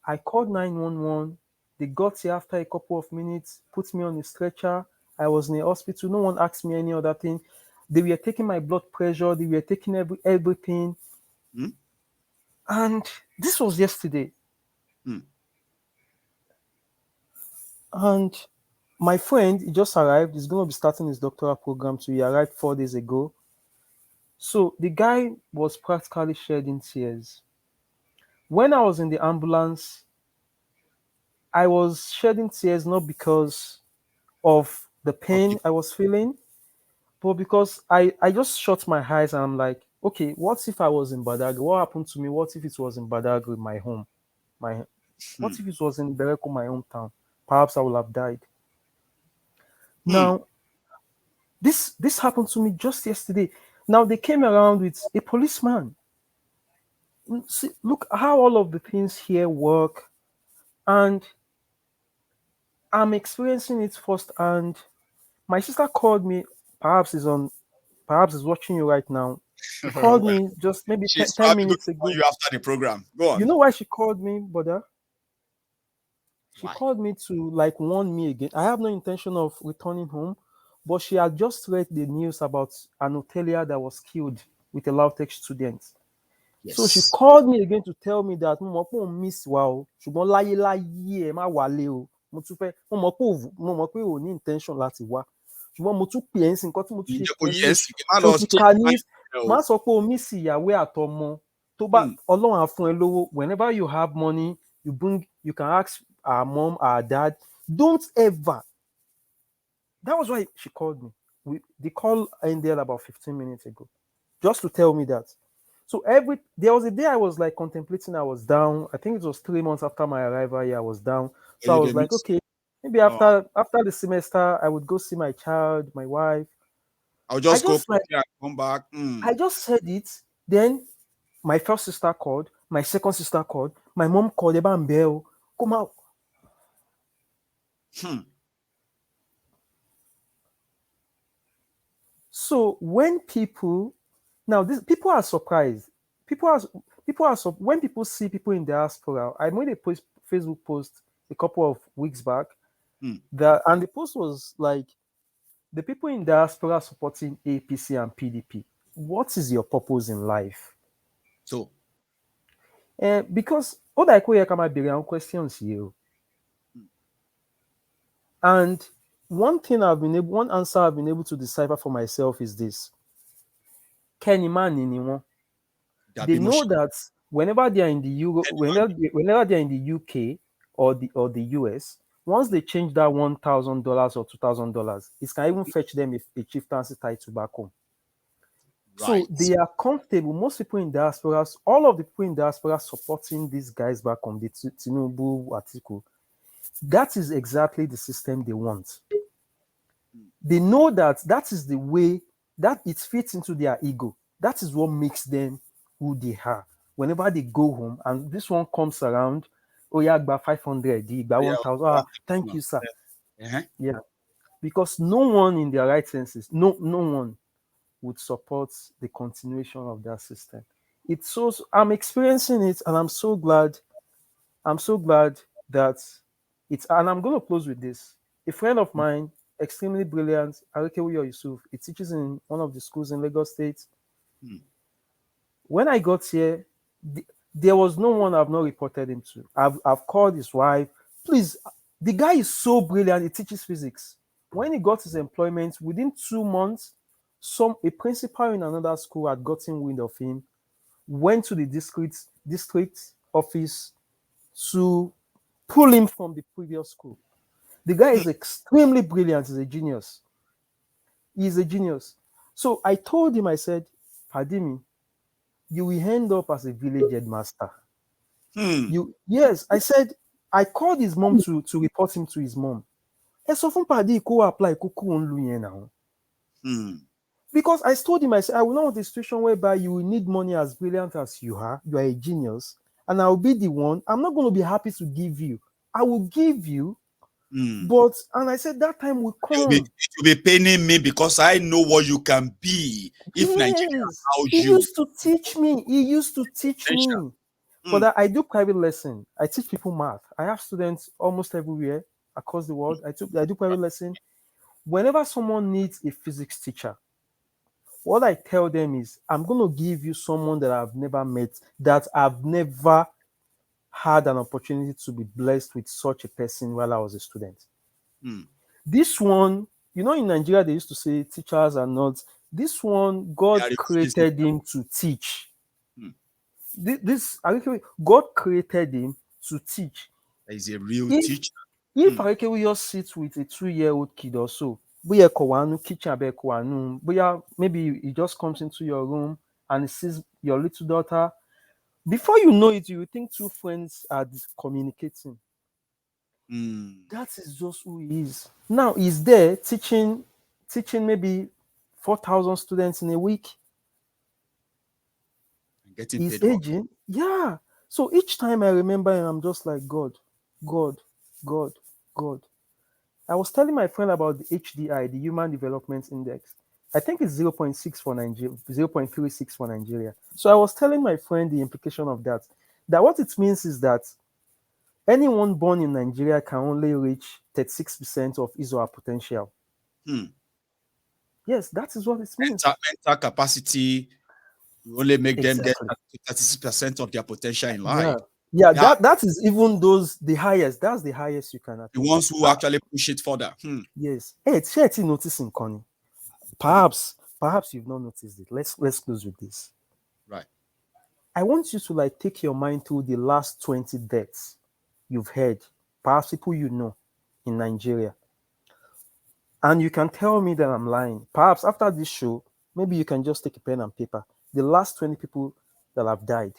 I called 911. They got here after a couple of minutes, put me on a stretcher. I was in a hospital. No one asked me any other thing. They were taking my blood pressure. They were taking everything. And this was yesterday. And my friend, he just arrived. He's going to be starting his doctoral program. So he arrived 4 days ago. So the guy was practically shedding tears. When I was in the ambulance, I was shedding tears not because of the pain I was feeling, but because I just shut my eyes and I'm like, okay, what if I was in Badagry? What happened to me? What if it was in Badagry, my home? What if it was in Bereko, my hometown? Perhaps I would have died. Now, this happened to me just yesterday. Now they came around with a policeman. See, look how all of the things here work, and I'm experiencing it firsthand. My sister called me. Perhaps is watching you right now. She called me just maybe 10 minutes ago. You after the program. Go on. You know why she called me, brother? She called me to like warn me again. I have no intention of returning home, but she had just read the news about an hotelier that was killed with a Lautech student. Yes. So she called me again to tell me that mo miss wow, ṣùgbọ́n láyé ẹ má wálé o. Mo tún fẹ́ mo mọ̀ pé o ní intention láti wá. Ṣùgbọ́n mo tún pè ẹ́ sí nǹkan tí mo tún ṣe pè é sí. So ti ka ní má sọ pé o miss ìyàwó àtọmọ tó bá Ọlọ́run á fún ẹ lówó. Whenever you have money, you can ask our mom, our dad. Don't ever. That was why she called me. The call ended about 15 minutes ago, just to tell me that. So there was a day I was like contemplating. I was down. I think it was 3 months after my arrival here. I was down. So I was like, okay, maybe after the semester, I would go see my child, my wife. I'll just go come back. I just said it. Then my first sister called. My second sister called. My mom called. Ebambel, come out. So when people are surprised. When people see people in diaspora. I made a Facebook post a couple of weeks back, and the post was like, the people in diaspora supporting APC and PDP. What is your purpose in life? So, because all I could come up with questions here, and one answer I've been able to decipher for myself is this: Kenny man anyone. They know that whenever they are in the whenever they are in the UK or the US, once they change that $1,000 or $2,000, it can even fetch them a chieftaincy title back home. Right. So they are comfortable. Most people in diaspora, all of the people in diaspora supporting these guys back home, the Tinubu article, that is exactly the system they want. They know that is the way that it fits into their ego. That is what makes them who they are. Whenever they go home and this one comes around, oh yeah, about 500, about 1,000. Thank you, sir. Yeah, because no one in their right senses, no one would support the continuation of that system. It's so I'm experiencing it, and I'm so glad that it's. And I'm going to close with this. A friend of mine, extremely brilliant, Arekewi Yusuf, he teaches in one of the schools in Lagos State. When I got here, there was no one I've not reported him to. I've called his wife. Please, the guy is so brilliant. He teaches physics. When he got his employment, within 2 months, a principal in another school had gotten wind of him, went to the district office to pull him from the previous school. The guy is extremely brilliant. He's a genius. He's a genius. So I told him, I said, Padimi, you will end up as a village headmaster. Yes, I said, I called his mom to report him to his mom. And so from Padi, go apply kuku onlu now. Because I told him, I said, I will not want a situation whereby you will need money as brilliant as you are a genius, and I'll be the one. I'm not going to be happy to give you. I will give you, but, and I said, that time will come. It will be paining me because I know what you can be if Nigeria allows He you. used to teach me. He used to teach me. But I do private lesson. I teach people math. I have students almost everywhere across the world. I do private lesson. Whenever someone needs a physics teacher, what I tell them is, I'm going to give you someone that I've never met, that I've never had an opportunity to be blessed with such a person while I was a student. This one, you know, in Nigeria, they used to say teachers are not. This one, God created him to teach. God created him to teach. He's a real teacher. If I can just sit with a 2-year-old kid or so, maybe he just comes into your room and sees your little daughter. Before you know it, you think two friends are communicating. That is just who he is. Now he's there teaching maybe 4,000 students in a week. He's aging. Yeah. So each time I remember him, I'm just like, God. I was telling my friend about the HDI, the Human Development Index. I think it's 0.6 for Nigeria, 0.36 for Nigeria. So I was telling my friend the implication of that. That what it means is that anyone born in Nigeria can only reach 36% of his or her potential. Yes, that is what it means. Mental capacity will only make them get 36% of their potential in life. Yeah. That is even the highest. That's the highest you can achieve. The ones who actually push it further. Yes. Hey, it's noticing, Connie. Perhaps you've not noticed it. Let's close with this. Right. I want you to take your mind through the last 20 deaths you've heard, perhaps people you know in Nigeria. And you can tell me that I'm lying. Perhaps after this show, maybe you can just take a pen and paper. The last 20 people that have died,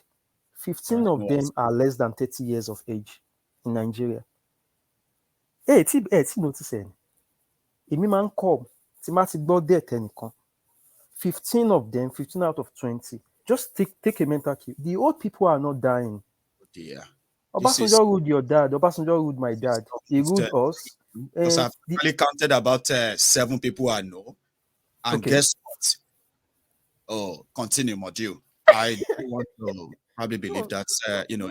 15 of them are less than 30 years of age in Nigeria. Hey, notice it. Emi man come. 15 of them, 15 out of 20. Just take a mental cue. The old people are not dying. Oh dear. Obasanjo ruled your dad. Obasanjo ruled my dad. He ruled us. Because I've only counted about 7 people I know. And guess what? Oh, continue, module. I don't want to probably believe that's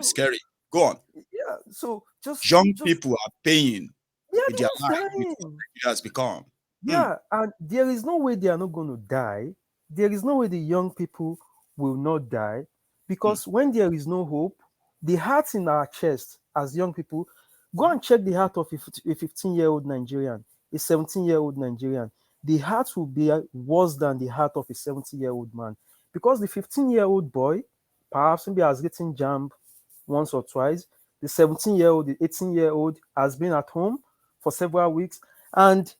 scary. Go on. Yeah. So just young people are paying with their life dying. It has become. Yeah, and there is no way they are not going to die. There is no way the young people will not die, because when there is no hope, the hearts in our chest as young people, go and check the heart of a 15-year-old Nigerian, a 17-year-old Nigerian. The heart will be worse than the heart of a 70-year-old man, because the 15-year-old boy perhaps maybe has gotten jammed once or twice. The 17-year-old, the 18-year-old has been at home for several weeks, and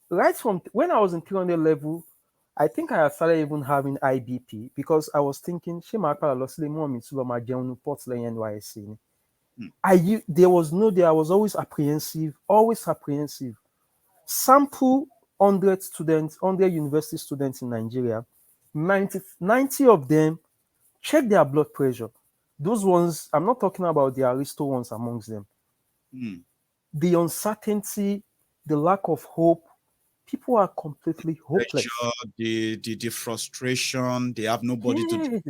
right from when I was in 300 level, I think I had started even having IBP, because I was thinking, there I was always apprehensive. Sample 100 university students in Nigeria, 90 of them, check their blood pressure. Those ones, I'm not talking about the aristo ones amongst them. The uncertainty, the lack of hope, people are completely hopeless. The frustration, they have nobody to do it.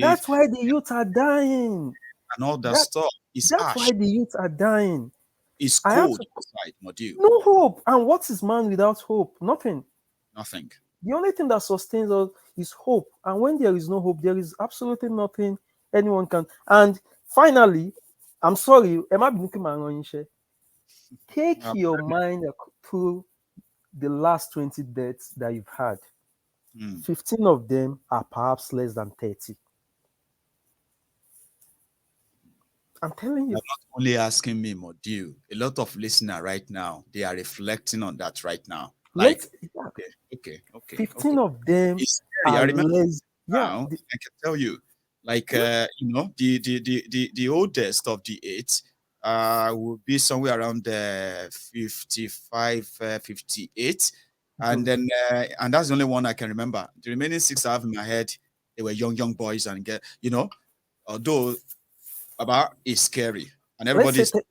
That's why the youth are dying. And all that stuff. That's why the youth are dying. It's cold inside, module. No hope. And what is man without hope? Nothing. The only thing that sustains us is hope. And when there is no hope, there is absolutely nothing anyone can. And finally, I'm sorry, take your mind through the last 20 deaths that you've had. 15 of them are perhaps less than 30. I'm telling you. You're not only asking me, module. A lot of listeners right now, they are reflecting on that right now. Okay. 15 of them are less. Now, I can tell you, the oldest of the 8 will be somewhere around 55, 58. And then and that's the only one I can remember. The remaining 6 I have in my head, they were young boys and although Baba is scary and everybody's in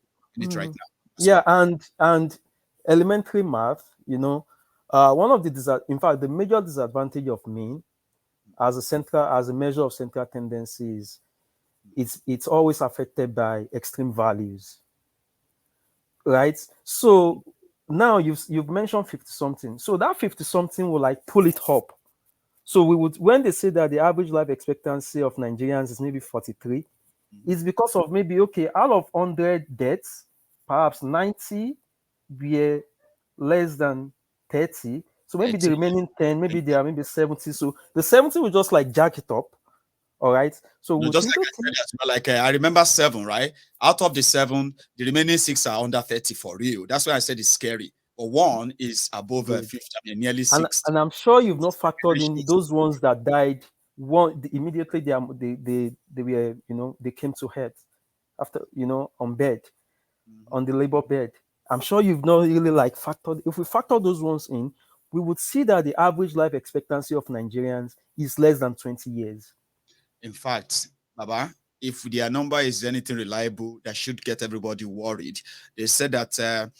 it right now. Yeah, and elementary math, one of the in fact the major disadvantage of mean as a measure of central tendencies, it's always affected by extreme values, right? So now you've mentioned 50 something, so that 50 something will like pull it up. So we would, when they say that the average life expectancy of Nigerians is maybe 43, it's because of maybe out of 100 deaths, perhaps 90 were less than 30. So maybe the remaining 10, maybe they are maybe 70. So the 70 will just like jack it up. All right. So we'll just I remember 7, right? Out of the 7, the remaining 6 are under 30 for real. That's why I said it's scary. But 1 is above 50, nearly 60. And I'm sure you've not factored in those ones that died. Immediately they were, they came to head after, on bed, on the labor bed. I'm sure you've not really like factored. If we factor those ones in, we would see that the average life expectancy of Nigerians is less than 20 years. In fact, Baba, if their number is anything reliable, that should get everybody worried. They said that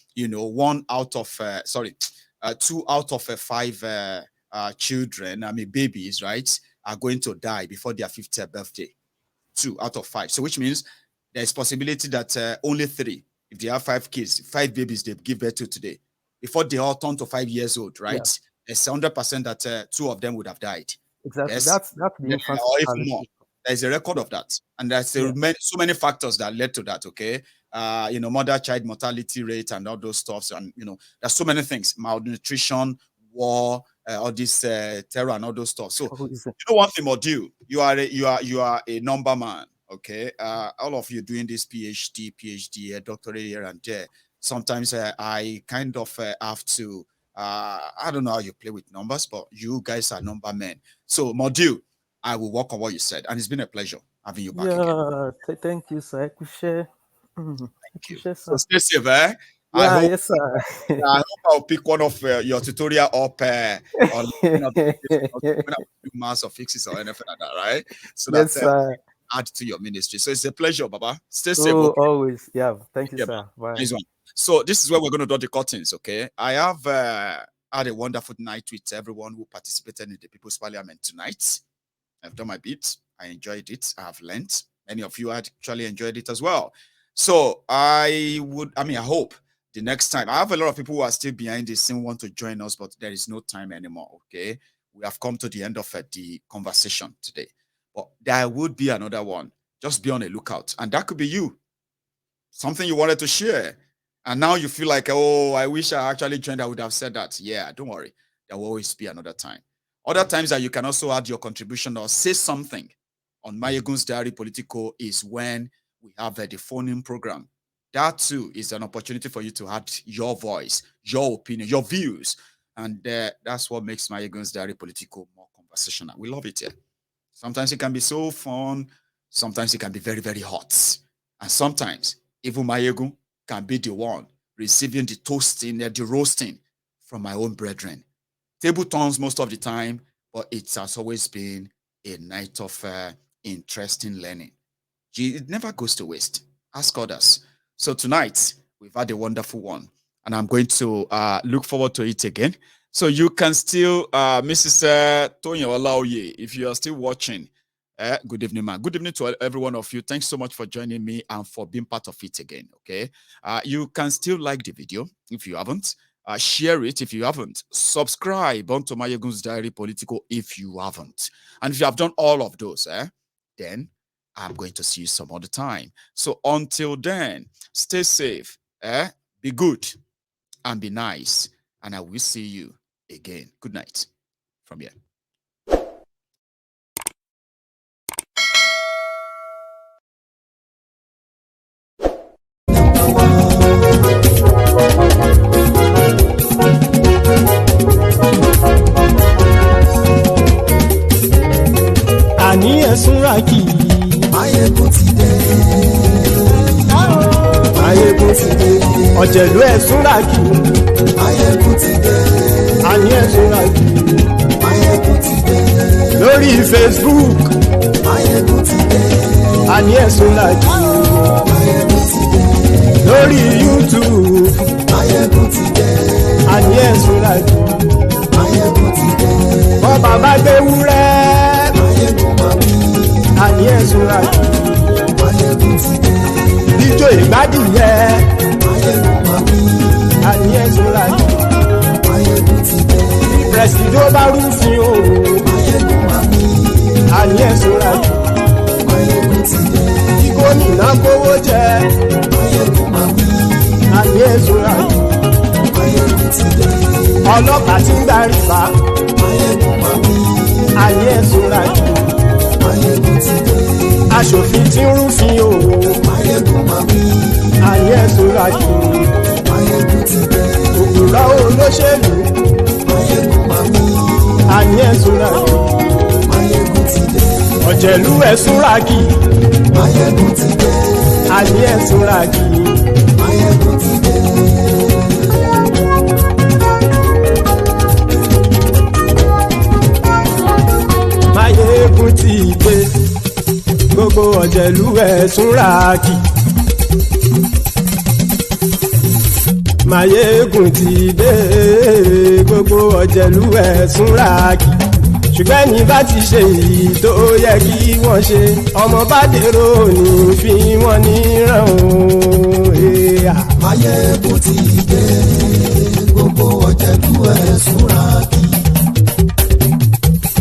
2 out of 5 children, babies, right, are going to die before their 50th birthday. 2 out of 5. So which means there's possibility that only 3, if they have 5 kids, 5 babies they give birth to today, before they all turn to 5 years old, right? Yeah. It's 100% that 2 of them would have died. Exactly. Yes? That's the infant or even more. There's a record of that, and there's so many factors that led to that. Okay, mother-child mortality rate and all those stuffs, and there's so many things: malnutrition, war, all this terror and all those stuff. So one thing, Module, you are a number man. Okay, all of you doing this PhD, doctorate here and there. Sometimes I kind of have to. I don't know how you play with numbers, but you guys are number men. So Module, I will work on what you said, and it's been a pleasure having you back again. Thank you, sir. I could share. Thank you. So stay safe, eh? Yes, sir. I hope I'll pick one of your tutorial up on mass or fixes or anything like that, right? So that's add to your ministry. So it's a pleasure, Baba. Stay safe. Okay? Always. Yeah. Thank you, sir. Bye. Nice one. So this is where we're going to draw the curtains, okay? I have had a wonderful night with everyone who participated in the People's Parliament tonight. I've done my bit. I enjoyed it. I have learned. Many of you actually enjoyed it as well. So I hope the next time, I have a lot of people who are still behind the scene want to join us, but there is no time anymore, okay? We have come to the end of the conversation today. But there would be another one. Just be on a lookout. And that could be you. Something you wanted to share. And now you feel like, oh, I wish I actually joined. I would have said that. Yeah, don't worry. There will always be another time. Other times that you can also add your contribution or say something on Mayegun's Diary Politico is when we have the phone-in program. That too is an opportunity for you to add your voice, your opinion, your views. And that's what makes Mayegun's Diary Politico more conversational. We love it here. Sometimes it can be so fun. Sometimes it can be very, very hot. And sometimes even Mayegun can be the one receiving the toasting, the roasting from my own brethren. Table turns most of the time, but it has always been a night of interesting learning. It never goes to waste. Ask others. So tonight, we've had a wonderful one, and I'm going to look forward to it again. So you can still, Mrs. Tonya Olaoye, if you are still watching, good evening, man. Good evening to every one of you. Thanks so much for joining me and for being part of it again, okay? You can still like the video if you haven't. Share it if you haven't. Subscribe onto Mayegun's Diary Politico if you haven't. And if you have done all of those, then I'm going to see you some other time. So until then, stay safe, be good, and be nice. And I will see you again. Good night from here. Àní ẹ̀sùnra kì í. Mayegun ti dé. Mayegun ti dé. Ọ̀jẹ̀lú ẹ̀sùnra kì í. Mayegun ti dé. àní ẹ̀sùn ràjì. Máyégún ti dé. Lórí Facebook Máyégún ti dé. àní ẹ̀sùn ràjì. Máyégún ti dé. Lórí YouTube Máyégún ti dé. àní ẹ̀sùn ràjì. Máyégún ti dé. Wọ́n bàbá gbé wúrẹ́ Máyégún máa wí. àní ẹ̀sùn ràjì. Máyégún ti dé. Jíjó ìgbádìyẹ Máyégún máa wí. àní ẹ̀sùn ràjì. Máyégún ti dé. Pẹ̀sìdó bá rúfin o Máyégún máa wí. àní ẹ̀sùn ràjì. Máyégún ti dé. Kí gómìnà kówó jẹ Máyégún máa wí. àní ẹ̀sùn ràjì. Máyégún ti dé. Ọlọ́pàá tí ń darí bá Máyégún máa wí. àní ẹ̀sùn ràjì. Máyégún ti dé. Aṣòfin tí ń rúfin o Máyégún máa wí. àní ẹ̀sùn ràjì. Máyégún ti dé. Òkúra olóṣèlú Máyégún máa wí. àní ẹ̀sùn ràjì. Máyégún ti dé. Ọ̀jẹ̀lú ẹ̀sùn ràjì Máyégún ti dé. àní ẹ̀sùn ràjì. Máyégún ti dé. Máyégún ti dé gbogbo ọ̀jẹ̀lú ẹ̀sùn ràjì. Máyégún ti dé gbogbo ọ̀jẹ̀lú ẹ̀sùn ràjì. Ṣùgbọ́n ní bá ti ṣe èyí tó yẹ kí wọ́n ṣe ọmọ bá dèrò ní fi wọ́n níran o. Máyégún ti dé gbogbo ọ̀jẹ̀lú ẹ̀sùn ràjì.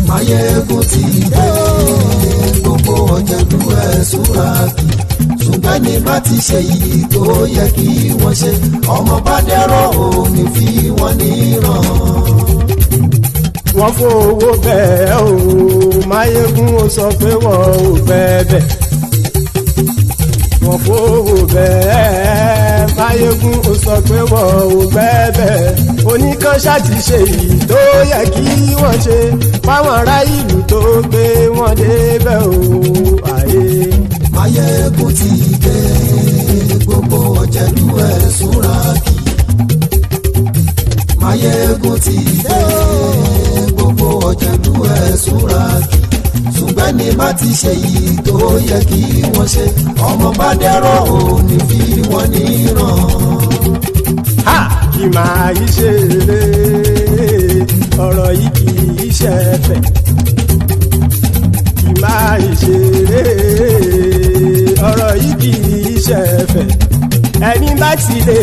Máyégún ti dé gbogbo ọ̀jẹ̀lú ẹ̀sùn ràjì. Ṣùgbọ́n ní bá ti ṣe èyí tó yẹ kí wọ́n ṣe ọmọ bá dẹ̀rọ̀ ò ní fi wọ́n níran. Wọ́n fowó bẹ́ẹ̀ o Máyégún ó sọ pé wọ́n ò bẹ́ẹ̀. Wọ́n fowó bẹ́ẹ̀ Máyégún ó sọ pé wọ́n ò bẹ́ẹ̀. Oníkan ṣáàtì ṣe èyí tó yẹ kí wọ́n ṣe fáwọn ará ìlú tó gbé wọn débẹ̀ o. Máyégún ti dé gbogbo ọ̀jẹ̀lú ẹ̀sùn ràjì. Máyégún ti dé gbogbo ọ̀jẹ̀lú ẹ̀sùn ràjì. Ṣùgbọ́n ní bá ti ṣe yìí tó yẹ kí wọ́n ṣe ọmọ bá dẹ̀rọ̀ ò ní fi wọ́n níran. Kì máa yí ṣe eré ọ̀rọ̀ yìí kì í ṣe ẹ̀fẹ̀. Kì máa yí ṣe eré ọ̀rọ̀ yìí kì í ṣe ẹ̀fẹ̀. Ẹni bá ti lè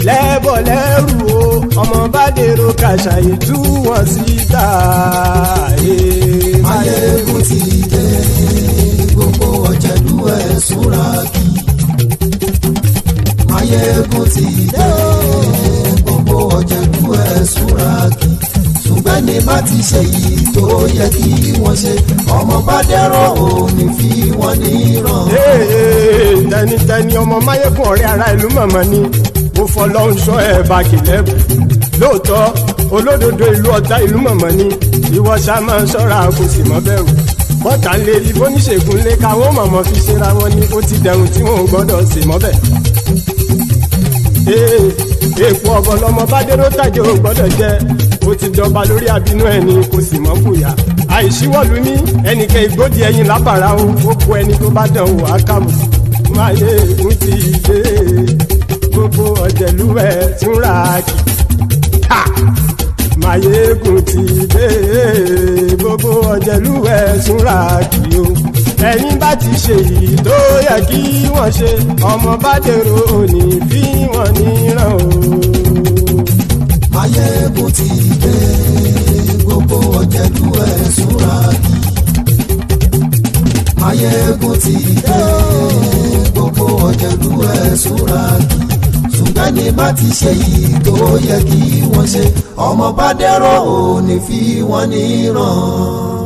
lẹ́bọ̀ lẹ́rù o ọmọ bá dèrò kàṣàyè tú wọn síta. Máyégún ti dé gbogbo ọ̀jẹ̀lú ẹ̀sùn ràjì. Máyégún ti dé gbogbo ọ̀jẹ̀lú ẹ̀sùn ràjì. Ṣùgbọ́n ní bá ti ṣe yìí tó yẹ kí wọ́n ṣe ọmọ bá dẹ̀rọ̀ ò ní fi wọ́n níran. Tẹnitẹni ọmọ Máyégún ọ̀rẹ́ ara ìlú mọ̀mọ́ ni mo fọlọ́run sọ ẹ̀ bá kìlẹ́bù. Lóòótọ́ olódodo ìlú ọ̀tá ìlú mọ̀mọ́ ni ìwọ ṣá máa ń ṣọ́ra kò sì mọ́ bẹ̀rù. Bọ́tà ń lè rí bóníṣègùn lé káwọn mọ̀mọ́ fi ṣera wọn ni ó ti dẹrùn tí wọn ò gbọ́dọ̀ sì mọ́ bẹ̀. Èèpo ọ̀bọ lọmọ bá dérò tàjẹ́ ò gbọ́dọ̀ jẹ́ ó ti jọba lórí àbínú ẹni kò sì mọ́ bùyà. Àìsíwọ́lu ní ẹnìkẹ́ ìgbódì ẹyin lábàrá o ó kó ẹni tó bá dán wò á kàmù. Máyégún ti dé gbogbo ọ̀jẹ̀lú ẹ̀sùn ràjì. Máyégún ti dé gbogbo ọ̀jẹ̀lú ẹ̀sùn ràjì o. Ẹ̀yin bá ti ṣe èyí tó yẹ kí wọ́n ṣe ọmọ bá dèrò òní fi wọ́n níran o. Máyégún ti dé gbogbo ọ̀jẹ̀lú ẹ̀sùn ràjì. Máyégún ti dé gbogbo ọ̀jẹ̀lú ẹ̀sùn ràjì. Ṣùgbọ́n ní bá ti ṣe yìí tó yẹ kí wọ́n ṣe ọmọ bá dẹ̀rọ̀ ò ní fi wọ́n níran.